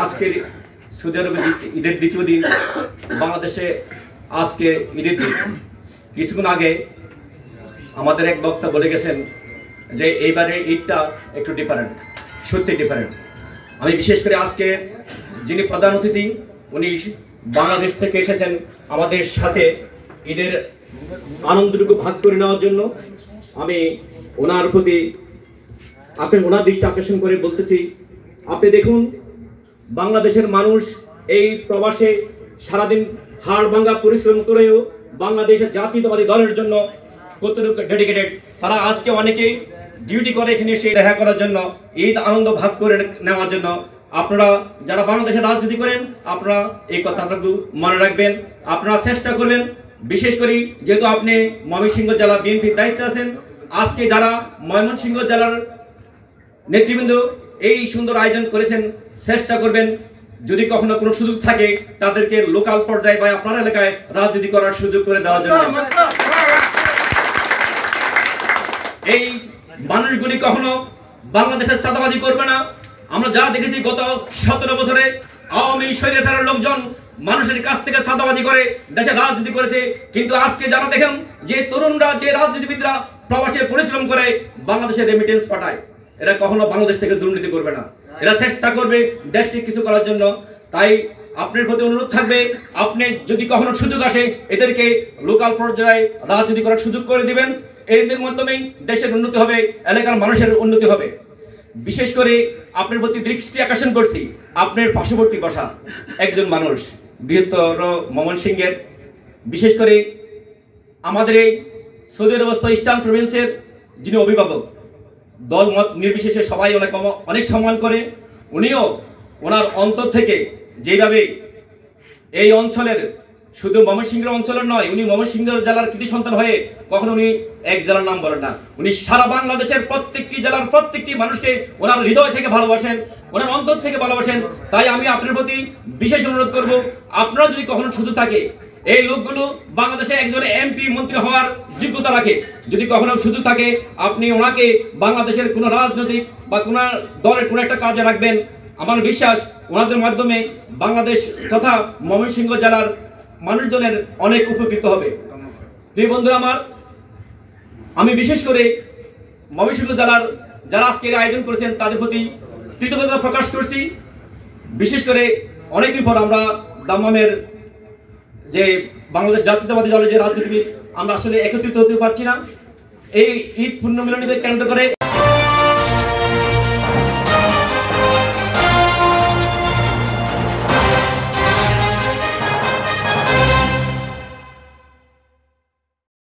আজকের সৌদি আরবে ঈদের দ্বিতীয় দিন, বাংলাদেশে আজকে ঈদের দিন। কিছুক্ষণ আগে আমাদের এক বক্তা বলে গেছেন যে এইবারের ঈদটা একটু ডিফারেন্ট, সত্যি ডিফারেন্ট। আমি বিশেষ করে আজকে যিনি প্রধান অতিথি, উনি বাংলাদেশ থেকে এসেছেন আমাদের সাথে ঈদের আনন্দটুকু ভাগ করে নেওয়ার জন্য। আমি ওনার প্রতি ওনার দৃষ্টি আকর্ষণ করে বলতেছি, আপনি দেখুন বাংলাদেশের মানুষ এই প্রবাসে সারাদিন হাড় ভাঙা পরিশ্রম করেও বাংলাদেশের জাতীয়তাবাদী দলের জন্য কতটুকু ডেডিকেটেড। তারা আজকে অনেকেই ডিউটি করে এখানে এসে দেখা করার জন্য, ঈদ আনন্দ ভাগ করে নেওয়ার জন্য। আপনারা যারা বাংলাদেশে রাজনীতি করেন, আপনারা এই কথাটা একটু মনে রাখবেন, আপনারা চেষ্টা করবেন। বিশেষ করে যেহেতু আপনি ময়মনসিংহ জেলা বিএনপির দায়িত্বে আছেন, আজকে যারা ময়মনসিংহ জেলার নেতৃবৃন্দ এই সুন্দর আয়োজন করেছেন, চেষ্টা করবেন যদি কখনো কোনো সুযোগ থাকে তাদেরকে লোকাল পর্যায়ে বা আপনার এলাকায় রাজনীতি করার সুযোগ করে দেওয়ার জন্য। এই মানুষগুলি কখনো বাংলাদেশের চাঁদাবাজি করবে না। আমরা যা দেখেছি গত 17 বছরে আওয়ামী স্বৈরাচারের লোকজন মানুষের কাছ থেকে চাঁদাবাজি করে দেশে রাজনীতি করেছে, কিন্তু আজকে যারা দেখেন যে তরুণরা, যে রাজনীতিবিদরা প্রবাসে পরিশ্রম করে বাংলাদেশে রেমিটেন্স পাঠায়, এরা কখনো বাংলাদেশ থেকে দুর্নীতি করবে না, এরা চেষ্টা করবে দেশকে কিছু করার জন্য। তাই আপনার প্রতি অনুরোধ থাকবে, আপনি যদি কখনো সুযোগ আসে এদেরকে লোকাল পর্যায়ে রাজনীতি করার সুযোগ করে দিবেন। এদের মাধ্যমেই দেশের উন্নতি হবে, এলাকার মানুষের উন্নতি হবে। বিশেষ করে আপনার প্রতি দৃষ্টি আকর্ষণ করছি, আপনার পার্শ্ববর্তী বসা একজন মানুষ, বৃহত্তর ময়মনসিংহের, বিশেষ করে আমাদের এই সৌদি আরবস্থ ইস্টার্ন প্রভিন্সের যিনি অভিভাবক, দল মত নির্বিশেষে সবাই অনেক সম্মান করে। উনিও ওনার অন্তর থেকে যেভাবে এই অঞ্চলের, শুধু ময়মনসিংহের অঞ্চলের নয়, উনি ময়মনসিংহ জেলার কৃতি সন্তান হয়ে কখনো উনি এক জেলার নাম বলেন না, উনি সারা বাংলাদেশের প্রত্যেকটি জেলার প্রত্যেকটি মানুষকে ওনার হৃদয় থেকে ভালোবাসেন, ওনার অন্তর থেকে ভালোবাসেন। তাই আমি আপনার প্রতি বিশেষ অনুরোধ করব, আপনারা যদি কখনো সুযোগ থাকে, এই লোকগুলো বাংলাদেশে একজন এমপি মন্ত্রী হওয়ার যোগ্যতা রাখে, যদি কখনো সুযোগ থাকে আপনি ওনাকে বাংলাদেশের কোনো রাজনৈতিক বা কোনো দলের কোনো একটা কাজে রাখবেন। আমার বিশ্বাস ওনাদের মাধ্যমে বাংলাদেশ তথা ময়মনসিংহ জেলার মানুষজনের অনেক উপকৃত হবে। প্রিয় বন্ধুরা আমার, আমি বিশেষ করে ময়মনসিংহ জেলার যারা আজকের আয়োজন করেছেন তাদের প্রতি কৃতজ্ঞতা প্রকাশ করছি। বিশেষ করে অনেকদিন পর আমরা দাম্মামের যে বাংলাদেশ জাতীয়তাবাদী দলের যে রাজনীতিবিদ, আমরা আসলে একত্রিত হতে পারছি না। এই ঈদ পুণ্য মিলনীকে কেন্দ্র করে